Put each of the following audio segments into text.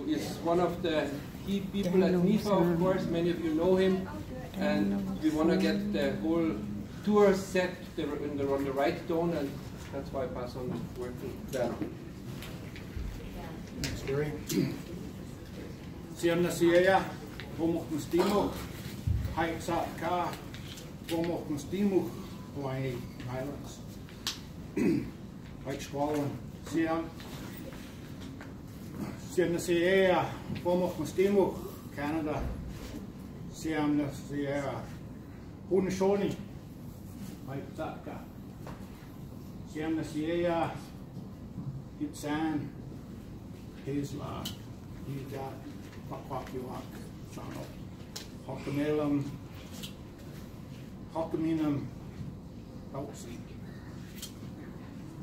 is one of the key people at NIFA, of course. Many of you know him. And we want to get the whole tour set on the right tone, and that's why I pass on the word to Dan. Thanks, Gary. Siam na siya, Bomok Mustimo, Haik Sa Ka, Bomok Mustimo, Hawaii Islands. Haik Squallen, Siam na siya, Bomok Mustimo, Canada. Siam na siya, Hunashoni, Haik Sa Ka. Siam na siya, Gitsan, Hazla, Yigat, Pakwakiwak, Sano, Hokamelam, Hokaminam, Outsi,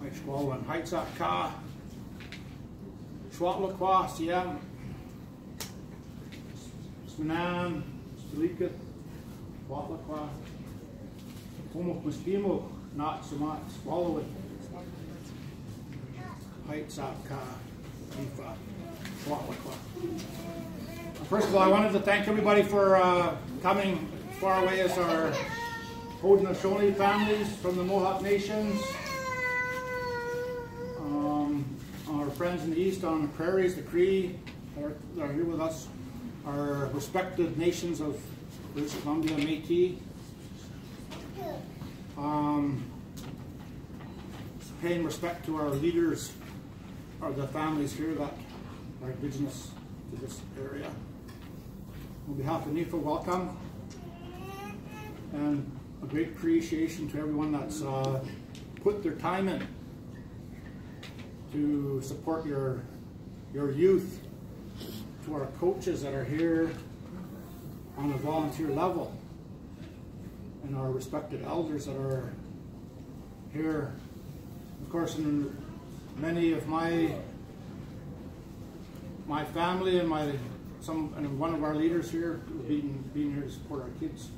Mike Heitzak Ka, Schwatlakwa, Siam, Smanam, Stalika, Schwatlakwa, Pomok Muskimo, Not Samat, Swallow it, Heitzak Ka. First of all, I wanted to thank everybody for coming as far away as our Haudenosaunee families from the Mohawk Nations, our friends in the east on the prairies, the Cree, that are here with us, our respected nations of British Columbia, Métis, paying respect to our leaders, or the families here that are indigenous to this area. On behalf of NIFA, welcome, and a great appreciation to everyone that's put their time in to support your youth, to our coaches that are here on a volunteer level, and our respected elders that are here. Of course, in many of my family and one of our leaders here being here to support our kids.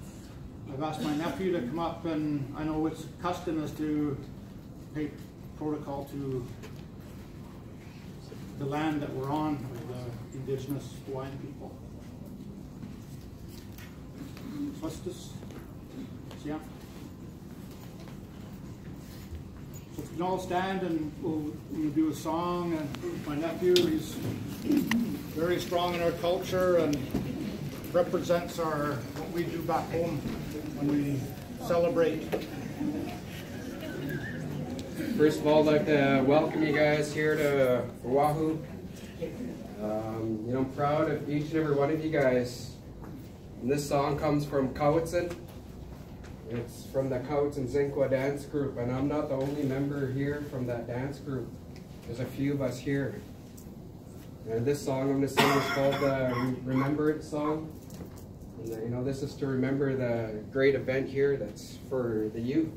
I've asked my nephew to come up, and I know its custom is to pay protocol to the land that we're on, the indigenous Hawaiian people. Justice. Yeah. So if we can all stand, and we'll do a song. And my nephew, he's very strong in our culture and represents what we do back home when we celebrate. First of all, I'd like to welcome you guys here to Oahu. I'm proud of each and every one of you guys. And this song comes from Cowichan. It's from the Cowichan Zinqua dance group, and I'm not the only member here from that dance group. There's a few of us here. And this song I'm going to sing is called the Remembrance Song. And this is to remember the great event here that's for the youth.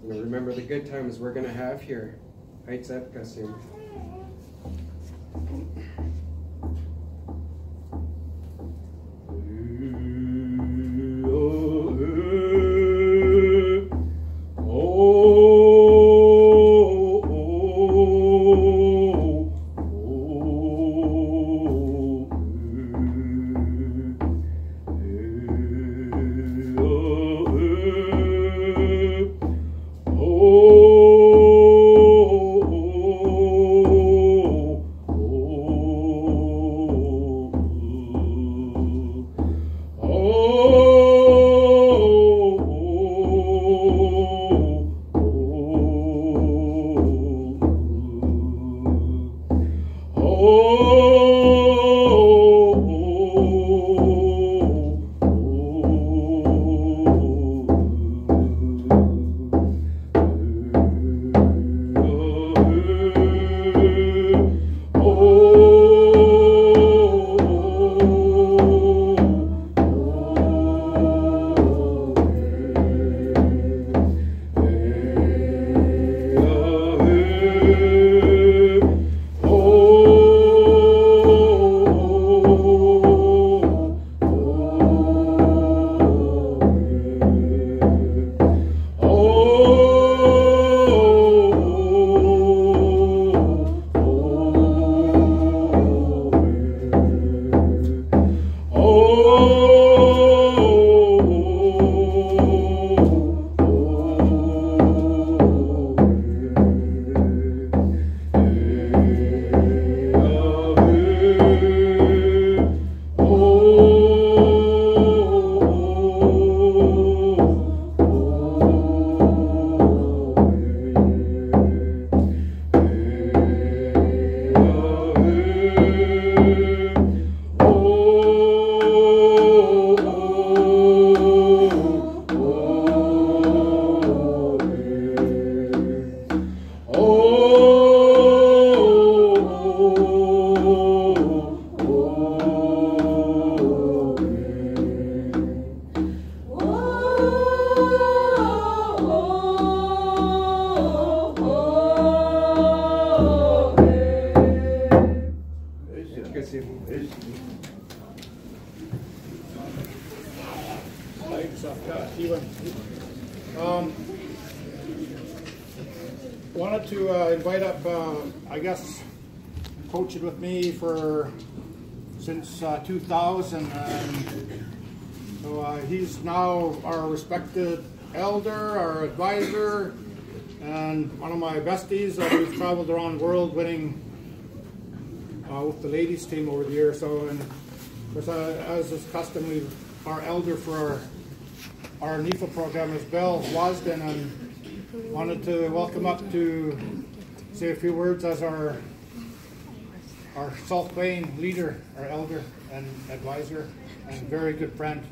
Remember the good times we're going to have here. Heitzep Kasim. Oh Wanted to invite up, I guess, coaching with me since 2000, and so he's now our respected elder, our advisor, and one of my besties that we've traveled around the world winning with the ladies team over the years. So, and as is custom, our elder for our NIFA program is Bill Wasden, and wanted to welcome up to say a few words as our South Plain leader, our elder and advisor, and very good friend,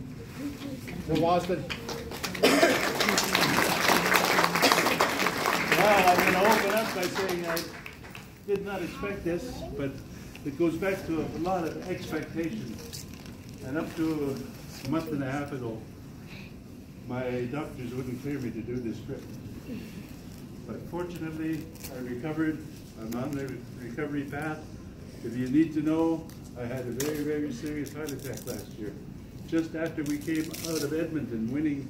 Bill Wasden. Well, I'm going to open up by saying I did not expect this, but it goes back to a lot of expectations. And up to a month and a half ago, my doctors wouldn't clear me to do this trip. But fortunately, I recovered. I'm on the recovery path. If you need to know, I had a very, very serious heart attack last year. Just after we came out of Edmonton winning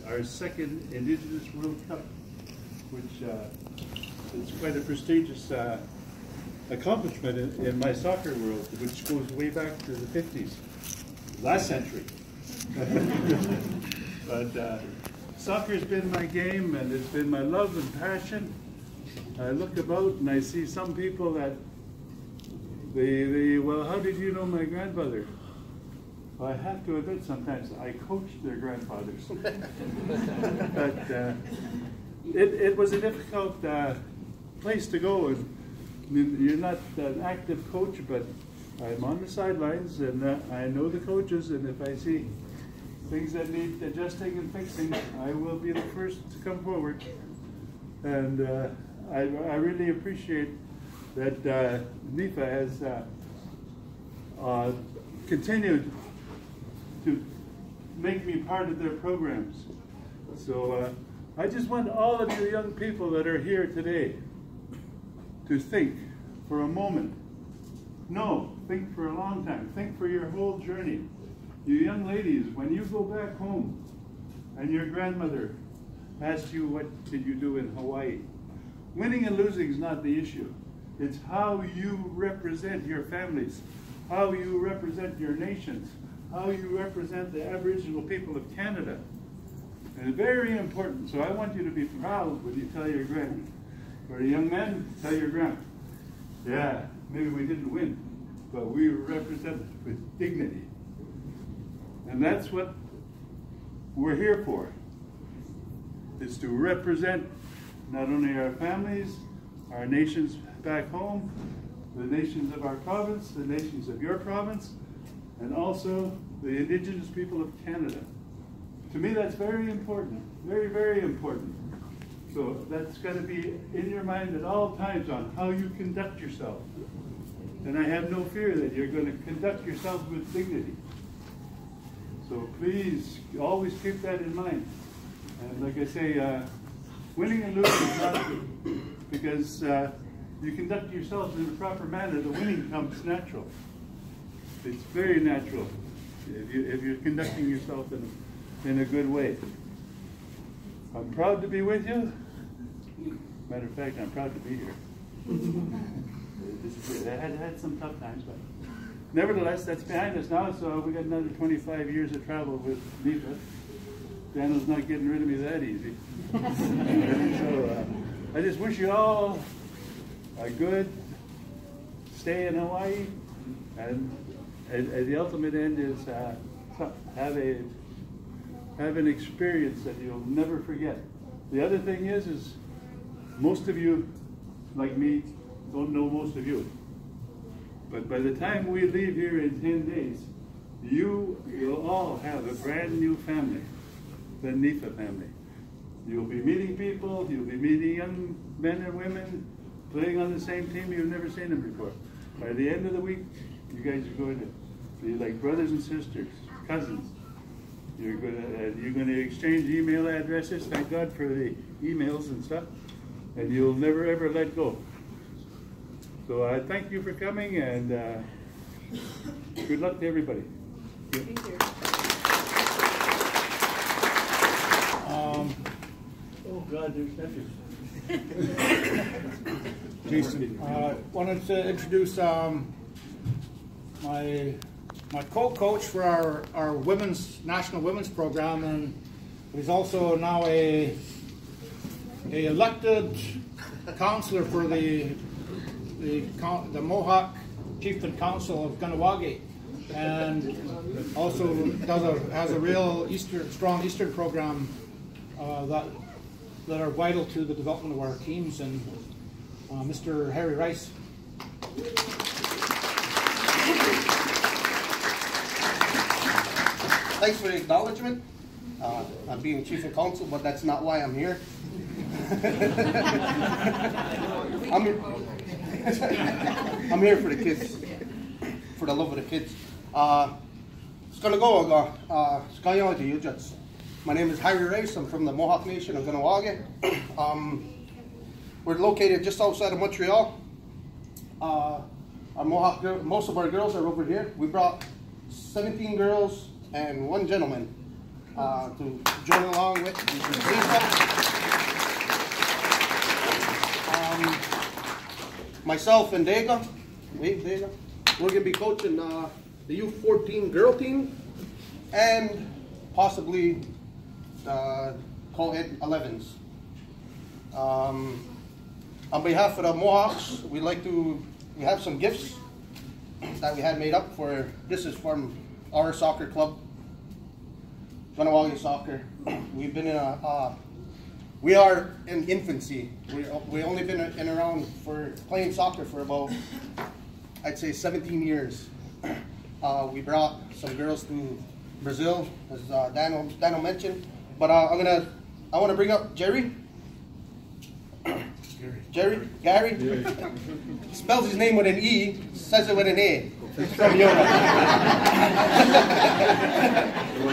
our second Indigenous World Cup, which is quite a prestigious accomplishment in my soccer world, which goes way back to the 50s, last century. But soccer's been my game, and it's been my love and passion. I look about and I see some people that well, how did you know my grandfather? Well, I have to admit sometimes I coached their grandfathers. But it was a difficult place to go. And you're not an active coach, but I'm on the sidelines, and I know the coaches, and if I see things that need adjusting and fixing, I will be the first to come forward. And I really appreciate that NIFA has continued to make me part of their programs. So I just want all of you young people that are here today to think for a moment. No, think for a long time. Think for your whole journey. You young ladies, when you go back home and your grandmother asks you what did you do in Hawaii, winning and losing is not the issue. It's how you represent your families, how you represent your nations, how you represent the Aboriginal people of Canada. And it's very important. So I want you to be proud when you tell your grandma. For young men, tell your grandma, yeah, maybe we didn't win, but we represented with dignity. And that's what we're here for, is to represent not only our families, our nations back home, the nations of our province, the nations of your province, and also the Indigenous people of Canada. To me, that's very important, very, very important. So that's got to be in your mind at all times on how you conduct yourself. And I have no fear that you're going to conduct yourself with dignity. So please, always keep that in mind. And like I say, winning and losing is not because you conduct yourselves in a proper manner, the winning comes natural. It's very natural if you're conducting yourself in a good way. I'm proud to be with you. Matter of fact, I'm proud to be here. I had some tough times, but nevertheless, that's behind us now, so we got another 25 years of travel with NIFA. Daniel's not getting rid of me that easy. So I just wish you all a good stay in Hawaii, and the ultimate end is have an experience that you'll never forget. The other thing is most of you, like me, don't know most of you. But by the time we leave here in 10 days, you will all have a brand new family, the NIFA family. You'll be meeting people, you'll be meeting young men and women, playing on the same team you've never seen them before. By the end of the week, you guys are going to be like brothers and sisters, cousins. You're going to exchange email addresses. Thank God for the emails and stuff. And you'll never ever let go. So I thank you for coming, and good luck to everybody. Thank you. Oh God, there's nephews. Jason, wanted to introduce my co-coach for our national women's program, and he's also now a elected counselor for the Mohawk Chieftain Council of Kahnawake, and also has a real strong Eastern program that are vital to the development of our teams, and Mr. Harry Rice. Thanks for the acknowledgement. I'm being chief of council, but that's not why I'm here. I'm here for the kids, for the love of the kids. My name is Harry Rice. I'm from the Mohawk Nation of Kahnawake. We're located just outside of Montreal. Most of our girls are over here. We brought 17 girls and 1 gentleman to join along with. Myself and Dega, we're going to be coaching the U14 girl team and possibly the co-ed 11s. On behalf of the Mohawks, we have some gifts that we had made up for. This is from our soccer club, Kahnawake Soccer. We've been we are in infancy. We only been around for playing soccer for about, I'd say, 17 years. We brought some girls to Brazil, as Dano mentioned. But I want to bring up Gary. Gary. Spells his name with an E, says it with an A. He's from Europe.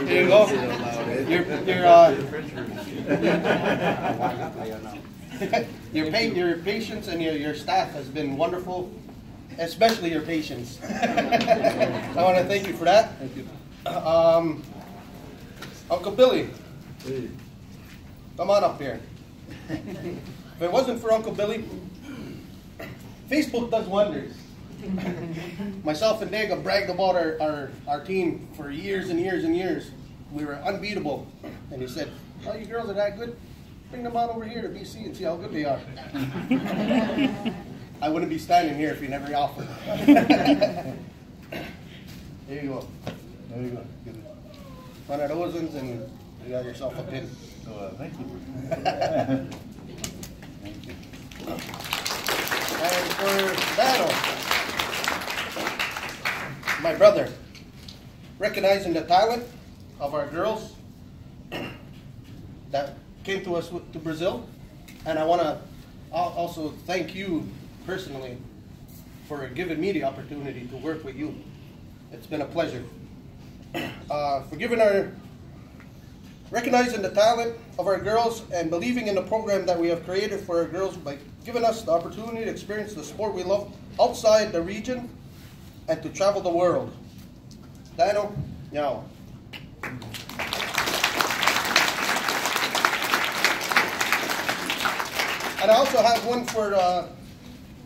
Here you go. Your patience and your staff has been wonderful, especially your patience. I want to thank you for that. Thank you. Uncle Billy, come on up here. If it wasn't for Uncle Billy, Facebook does wonders. Myself and Dega bragged about our team for years and years and years. We were unbeatable. And he said, "Oh, you girls are that good? Bring them on over here to BC and see how good they are." I wouldn't be standing here if he never offered. There you go. There you go. One of those ones, and you got yourself a pin. So, thank you. Thank you. And for Dano, my brother, recognizing the talent of our girls that came to us to Brazil, and I want to also thank you personally for giving me the opportunity to work with you. It's been a pleasure. For recognizing the talent of our girls and believing in the program that we have created for our girls by giving us the opportunity to experience the sport we love outside the region and to travel the world. Dano, Nyao. And I also have one for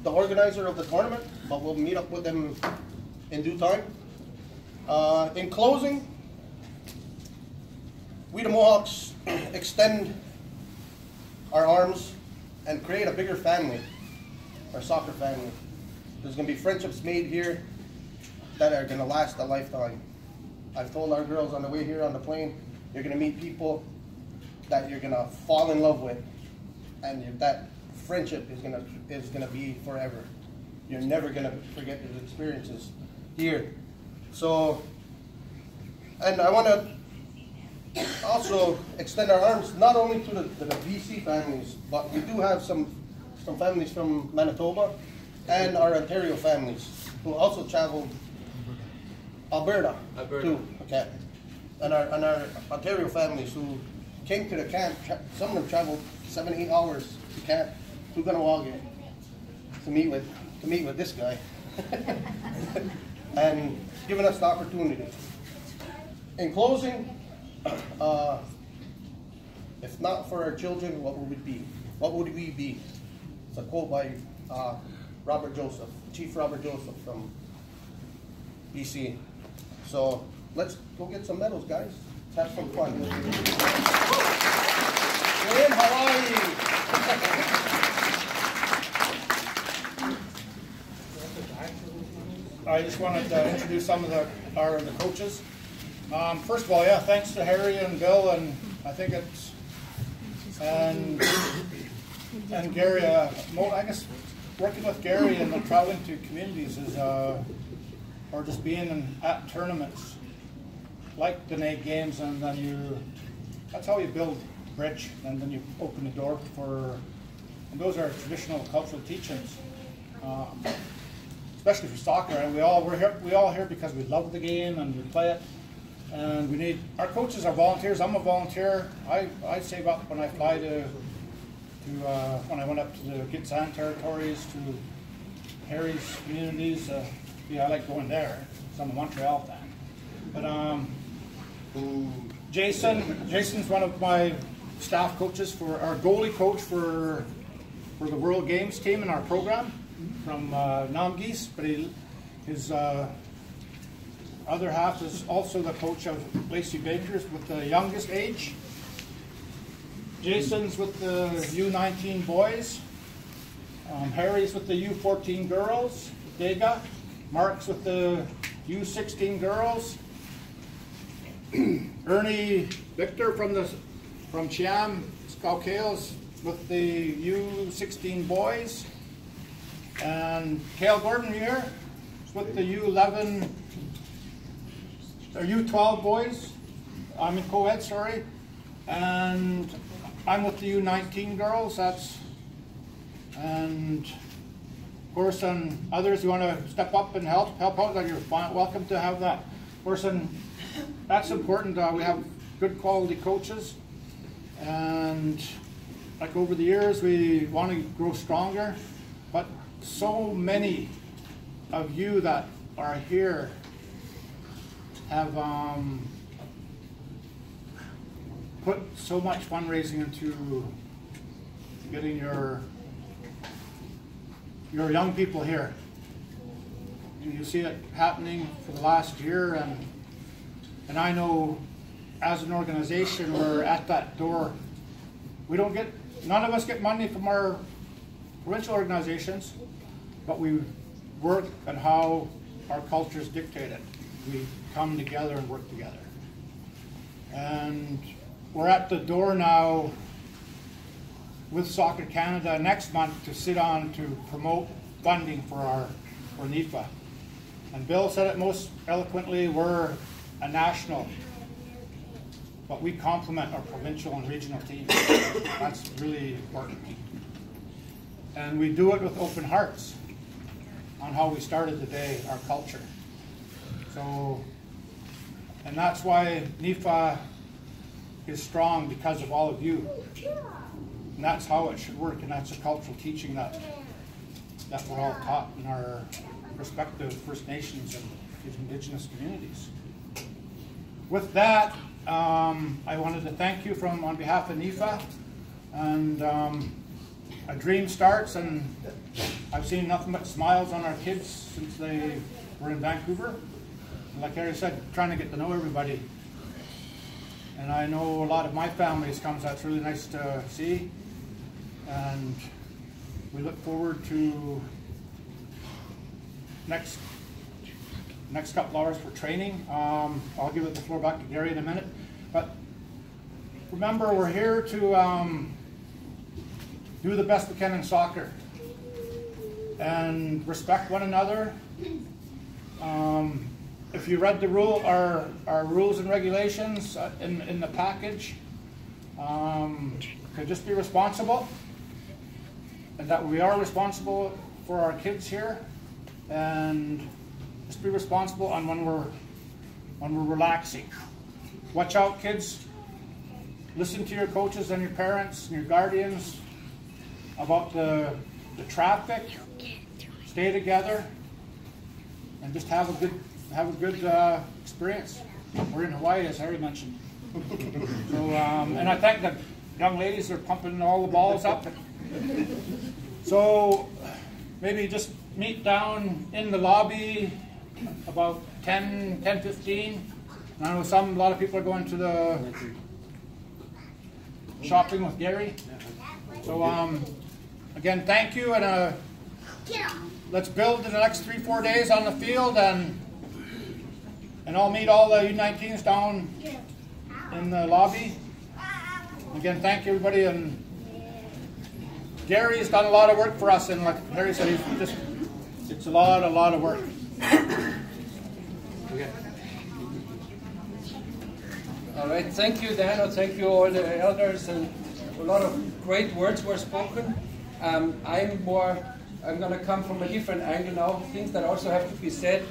the organizer of the tournament, but we'll meet up with them in due time. In closing, we the Mohawks extend our arms and create a bigger family, our soccer family. There's going to be friendships made here that are going to last a lifetime. I've told our girls on the way here on the plane, you're going to meet people that you're going to fall in love with, and that friendship is going to be forever. You're never going to forget those experiences here. So, and I want to also extend our arms not only to the BC families, but we do have some families from Manitoba and our Ontario families who also traveled Alberta too. Okay, and our Ontario families who came to the camp. Some of them traveled 7-8 hours to camp to Kahnawake to meet with to meet with this guy and giving us the opportunity. In closing, if not for our children, what would we be? What would we be? It's a quote by Robert Joseph, Chief Robert Joseph from BC. So let's go get some medals, guys. Let's have some fun. We're in Hawaii. I just wanted to introduce some of the coaches. First of all, yeah, thanks to Harry and Bill, and I think it's and Gary. I guess working with Gary and traveling to communities is, or just being at tournaments like the NAIG games, and then that's how you build a bridge, and then you open the door for. And those are traditional cultural teachings. Especially for soccer, and we all here because we love the game and we play it, and we need our coaches are volunteers. I'm a volunteer. I save up when I fly to when I went up to the Gitxsan territories, to Harry's communities. Yeah, I like going there. So I'm a Montreal fan. But Jason's one of my staff coaches for our goalie coach for the World Games team in our program. From Namgis, but his other half is also the coach of Lacey Bakers with the youngest age. Jason's with the U19 boys. Harry's with the U14 girls. Dega. Mark's with the U16 girls. Ernie Victor from Chiam Scout-Kales with the U16 boys. And Cale Gordon here is with the U11 or U12 boys. I'm in co-ed, sorry. And I'm with the U19 girls. And of course, and others who want to step up and help out, you're welcome to have that. Of course, and that's important. We have good quality coaches, and like over the years, we want to grow stronger, but so many of you that are here have put so much fundraising into getting your young people here. You see it happening for the last year, and I know as an organization we're at that door. None of us get money from our provincial organizations, but we work on how our cultures dictate it. We come together and work together. And we're at the door now with Soccer Canada next month to sit on to promote funding for NIFA. And Bill said it most eloquently, we're a national, but we complement our provincial and regional teams. That's really important. And we do it with open hearts on how we started the day, our culture. So, and that's why NIFA is strong, because of all of you. And that's how it should work, and that's a cultural teaching that we're all taught in our respective First Nations and Indigenous communities. With that, I wanted to thank you on behalf of NIFA, and a dream starts, and I've seen nothing but smiles on our kids since they were in Vancouver. And like Harry said, trying to get to know everybody. And I know a lot of my family's come, so that's really nice to see. And we look forward to next couple hours for training. I'll give the floor back to Gary in a minute. But remember, we're here to do the best we can in soccer and respect one another. If you read the our rules and regulations in the package, could just be responsible, and that we are responsible for our kids here, and just be responsible on when we're relaxing. Watch out, kids. Listen to your coaches and your parents and your guardians about the traffic. stay together, and just have a good experience. We're in Hawaii, as Harry mentioned. So, and I thank the young ladies that are pumping all the balls up. So maybe just meet down in the lobby about 10:15. I know a lot of people are going to the shopping with Gary. So again, thank you, and let's build in the next 3-4 days on the field, and I'll meet all the U19s down in the lobby. Again, thank you, everybody, and Gary's done a lot of work for us, and like Harry said, it's a lot of work. Okay. All right, thank you, Daniel. Thank you, all the elders, and a lot of great words were spoken. I'm going to come from a different angle now. Things that also have to be said.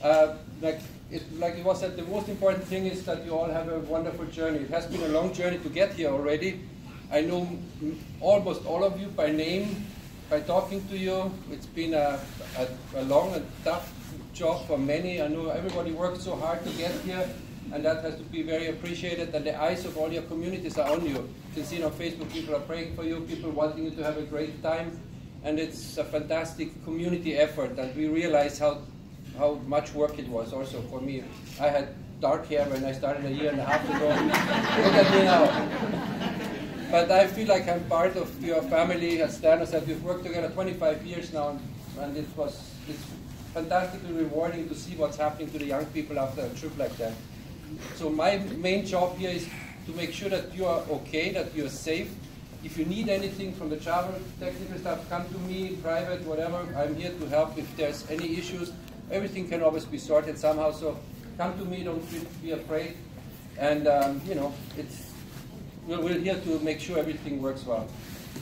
Like it was said, the most important thing is that you all have a wonderful journey. It has been a long journey to get here already. I know almost all of you by name, by talking to you. It's been a long and tough job for many. I know everybody worked so hard to get here, and that has to be very appreciated, and the eyes of all your communities are on you. You can see on Facebook, people are praying for you, people wanting you to have a great time, and it's a fantastic community effort, and we realize how much work it was also for me. I had dark hair when I started 1.5 years ago. Look at me now. But I feel like I'm part of your family. As Daniel said, we've worked together 25 years now, and it's fantastically rewarding to see what's happening to the young people after a trip like that. So my main job here is to make sure that you are okay, that you're safe. If you need anything from the travel, technical stuff, come to me, private, whatever. I'm here to help if there's any issues. Everything can always be sorted somehow, so come to me, don't be afraid. And, we're here to make sure everything works well.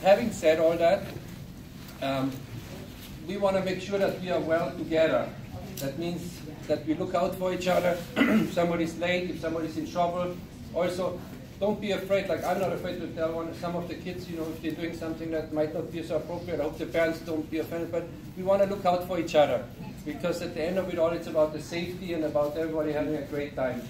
Having said all that, we want to make sure that we are well together. That means that we look out for each other. If somebody's late, if somebody's in trouble. Also, don't be afraid. Like, I'm not afraid to tell some of the kids, if they're doing something that might not be so appropriate. I hope the parents don't be offended. But we want to look out for each other, because at the end of it all, it's about the safety and about everybody having a great time.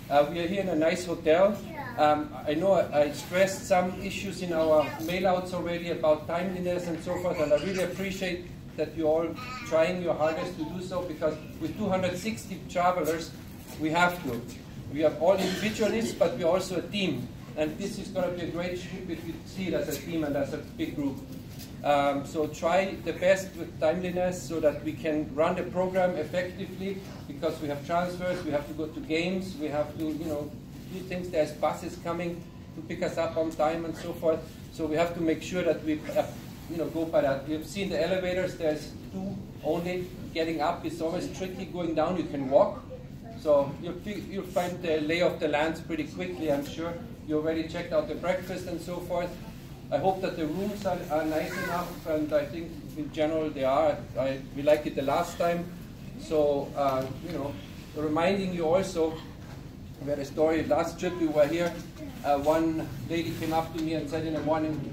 We are here in a nice hotel. I know I stressed some issues in our mailouts already about timeliness and so forth, and I really appreciate that you're all trying your hardest to do so, because with 260 travelers, we have to. We are all individualists, but we're also a team. And this is going to be a great trip if you see it as a team and as a big group. So try the best with timeliness so that we can run the program effectively, because we have transfers, we have to go to games, we have to, do things. There's buses coming to pick us up on time and so forth. So we have to make sure that we, go by that. You've seen the elevators. There's 2 only. Getting up is always tricky. Going down, you can walk. So you'll find the lay of the lands pretty quickly, I'm sure. You already checked out the breakfast and so forth. I hope that the rooms are nice enough, and I think in general they are. We liked it the last time. So, reminding you also, we had a story, last trip we were here, one lady came up to me and said in the morning,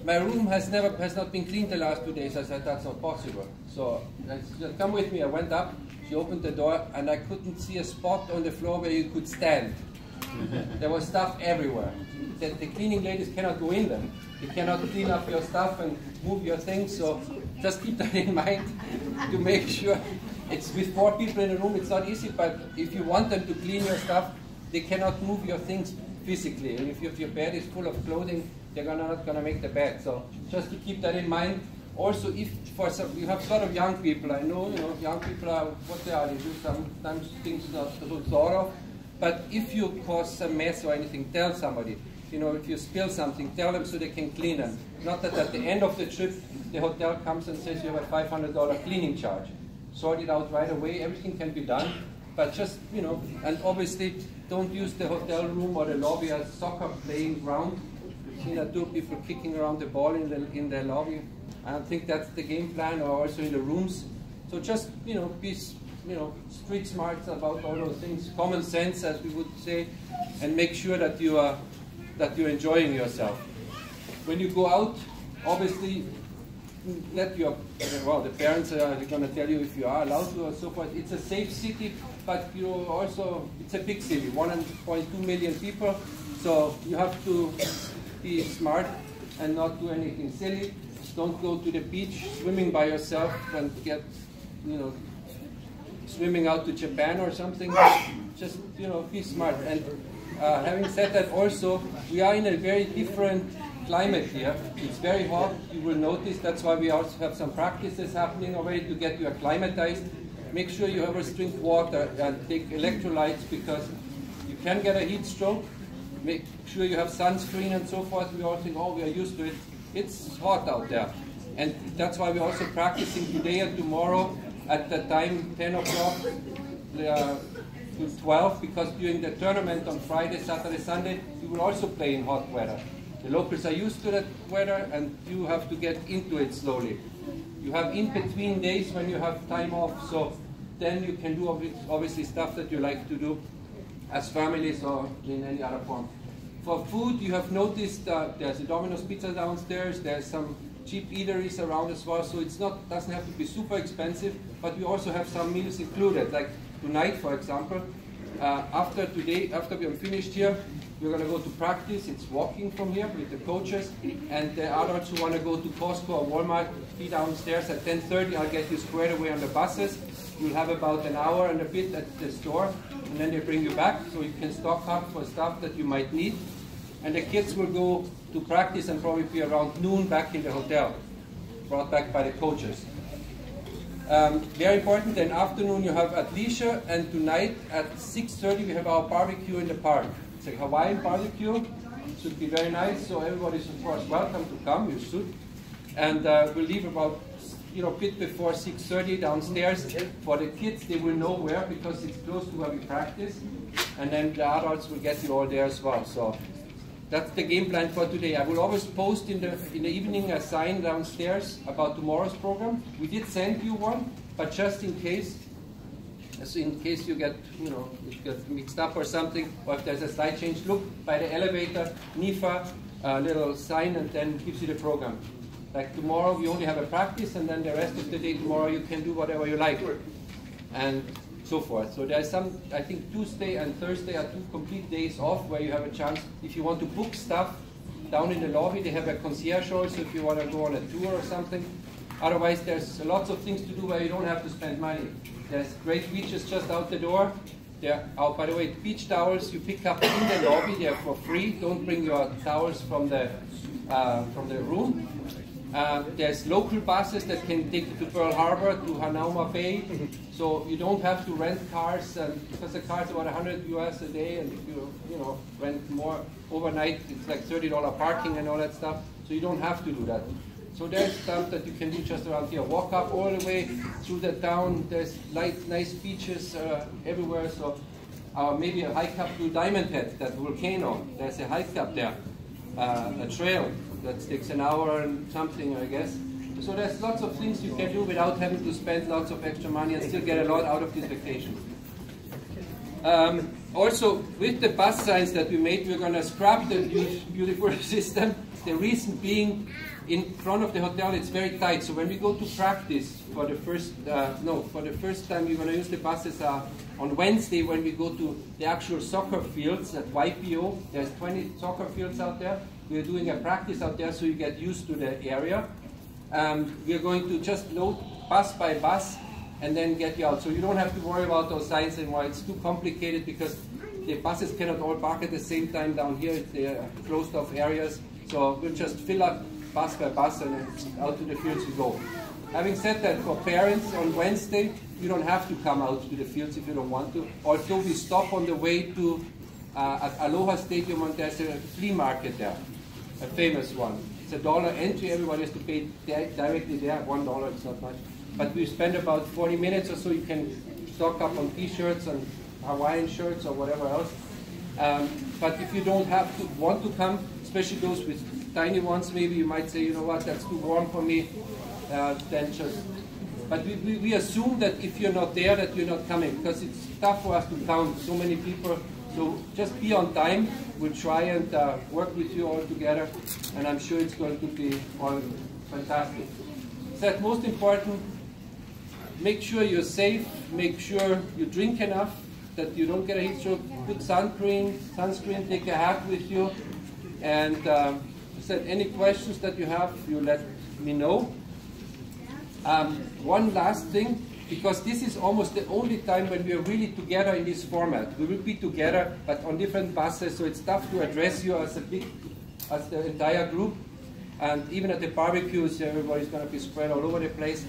my room has not been cleaned the last 2 days. I said, that's not possible. So, I said, come with me. I went up, she opened the door, and I couldn't see a spot on the floor where you could stand. There was stuff everywhere. The cleaning ladies cannot go in them. They cannot clean up your stuff and move your things, so just keep that in mind to make sure. It's with 4 people in a room, it's not easy, but if you want them to clean your stuff, they cannot move your things physically. And if your bed is full of clothing, they're not going to make the bed. So just to keep that in mind. Also, if you have a lot of young people, I know, young people are what they are. They do sometimes things not thought of. But if you cause a mess or anything, tell somebody. If you spill something, tell them so they can clean them. Not that at the end of the trip, the hotel comes and says you have a $500 cleaning charge. Sort it out right away. Everything can be done. But just, and obviously don't use the hotel room or the lobby as soccer playing ground. You've seen 2 people kicking around the ball in the lobby. I don't think that's the game plan, or also in the rooms. So just, be, street smarts about all those things. Common sense, as we would say, and make sure that you're enjoying yourself. When you go out, obviously, let your, well, the parents are going to tell you if you are allowed to and so forth. It's a safe city, but you also, it's a big city, 1.2 million people, so you have to be smart and not do anything silly. Don't go to the beach swimming by yourself and get, you know, swimming out to Japan or something. Just, you know, be smart. And having said that, also, we are in a very different climate here. It's very hot, you will notice. That's why we also have some practices happening already to get you acclimatized. Make sure you always drink water and take electrolytes, because you can get a heat stroke. Make sure you have sunscreen and so forth. We all think, oh, we are used to it. It's hot out there. And that's why we're also practicing today and tomorrow at the time 10 o'clock to 12, because during the tournament on Friday, Saturday, Sunday, we will also play in hot weather. The locals are used to that weather, and you have to get into it slowly. You have in-between days when you have time off, so then you can do obviously stuff that you like to do as families or in any other form. For food, you have noticed there's a Domino's Pizza downstairs, there's some cheap eateries around as well, so it's not, doesn't have to be super expensive, but we also have some meals included, like tonight, for example. After today, after we are finished here, we're going to go to practice. It's walking from here with the coaches, and the adults who want to go to Costco or Walmart, be downstairs at 10:30. I'll get you squared away on the buses. You'll have about an hour and a bit at the store, and then they bring you back, so you can stock up for stuff that you might need. And the kids will go to practice and probably be around noon back in the hotel, brought back by the coaches. Very important, in the afternoon you have at leisure, and tonight at 6:30 we have our barbecue in the park. It's a Hawaiian barbecue. It should be very nice, so everybody's of course welcome to come, you should. And we'll leave about, you know, a bit before 6:30 downstairs. For the kids, they will know where, because it's close to where we practice. And then the adults will get you all there as well. So that's the game plan for today. I will always post in the evening a sign downstairs about tomorrow's program. We did send you one, but just in case, so in case you get, you know, it gets mixed up or something, or if there's a slight change, look by the elevator, NIFA, a little sign, and then gives you the program. Like tomorrow, we only have a practice, and then the rest of the day tomorrow you can do whatever you like, and so forth. So there's some, I think Tuesday and Thursday are 2 complete days off where you have a chance, if you want to book stuff down in the lobby, they have a concierge also if you want to go on a tour or something. Otherwise, there's lots of things to do where you don't have to spend money. There's great beaches just out the door. There are, by the way, beach towels you pick up in the lobby. They're for free. Don't bring your towels from the room. There's local buses that can take you to Pearl Harbor, to Hanauma Bay. So you don't have to rent cars, because the car's about $100 US a day, and if you know, rent more overnight, it's like $30 parking and all that stuff. So you don't have to do that. So there's stuff that you can do just around here. Walk up all the way through the town. There's nice beaches everywhere. So maybe a hike up to Diamond Head, that volcano. There's a hike up there, a trail that takes an hour and something, I guess. So there's lots of things you can do without having to spend lots of extra money and still get a lot out of this vacation. Also, with the bus signs that we made, we're going to scrap the beautiful system. The reason being, in front of the hotel, it's very tight. So when we go to practice for the first, for the first time, we're going to use the buses on Wednesday when we go to the actual soccer fields at YPO. There's 20 soccer fields out there. We're doing a practice out there so you get used to the area. We're going to just load bus by bus and then get you out. So you don't have to worry about those signs anymore. It's too complicated because the buses cannot all park at the same time down here. They're closed off areas. So we'll just fill up bus by bus and then out to the fields we go. Having said that, for parents on Wednesday, you don't have to come out to the fields if you don't want to. Although we stop on the way to at Aloha Stadium, and there's a flea market there, a famous one. It's $1 entry, everybody has to pay directly there, $1, it's not much. But we spend about 40 minutes or so. You can stock up on t-shirts and Hawaiian shirts or whatever else. But if you don't want to come, especially those with tiny ones, maybe you might say, you know what, that's too warm for me, then just... But we assume that if you're not there, that you're not coming, because it's tough for us to count so many people. So just be on time. We'll try and work with you all together, and I'm sure it's going to be all fantastic. said, most important, make sure you're safe, make sure you drink enough, that you don't get a heat stroke, put sunscreen, take a hat with you, and said any questions that you have, you let me know. One last thing, because this is almost the only time when we are really together in this format. We will be together, but on different buses, so it's tough to address you as the entire group. And even at the barbecues, everybody's going to be spread all over the place.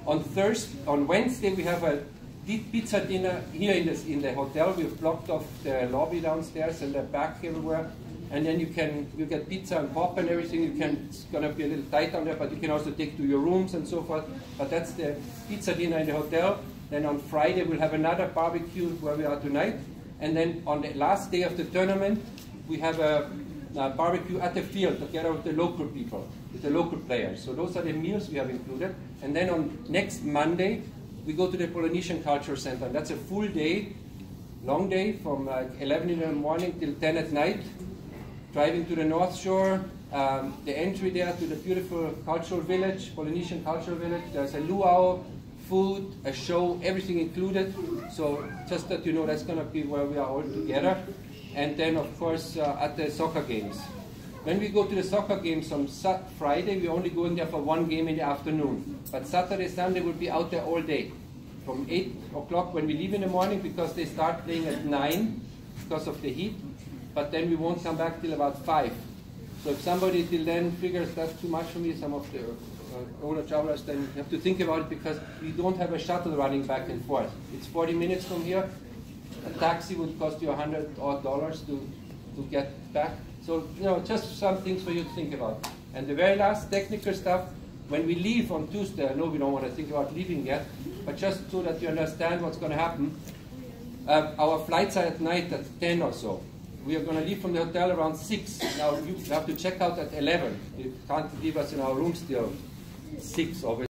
On Wednesday, we have a pizza dinner here in the hotel. We've blocked off the lobby downstairs and the back everywhere. And then you get pizza and pop and everything. It's going to be a little tight on there, but you can also take to your rooms and so forth. But that's the pizza dinner in the hotel. Then on Friday, we'll have another barbecue where we are tonight. And then on the last day of the tournament, we have a barbecue at the field together with the local people, with the local players. So those are the meals we have included. And then on next Monday, we go to the Polynesian Cultural Center. And that's a full day, long day, from 11 in the morning till 10 at night. Driving to the North Shore, the entry there to the beautiful cultural village, Polynesian Cultural Village. There's a luau, food, a show, everything included. So just that you know, that's going to be where we are all together. And then, of course, at the soccer games. When we go to the soccer games on Friday, we're only going there for one game in the afternoon. But Saturday, Sunday, we'll be out there all day. From 8 o'clock when we leave in the morning, because they start playing at 9 because of the heat. But then we won't come back till about 5. So if somebody till then figures that's too much for me, some of the older travelers, then you have to think about it, because we don't have a shuttle running back and forth. It's 40 minutes from here. A taxi would cost you $100 odd to get back. So, you know, just some things for you to think about. And the very last technical stuff, when we leave on Tuesday, I know we don't want to think about leaving yet, but just so that you understand what's going to happen, our flights are at night at 10 or so. We are going to leave from the hotel around 6. Now, you have to check out at 11. You can't leave us in our rooms till 6, obviously.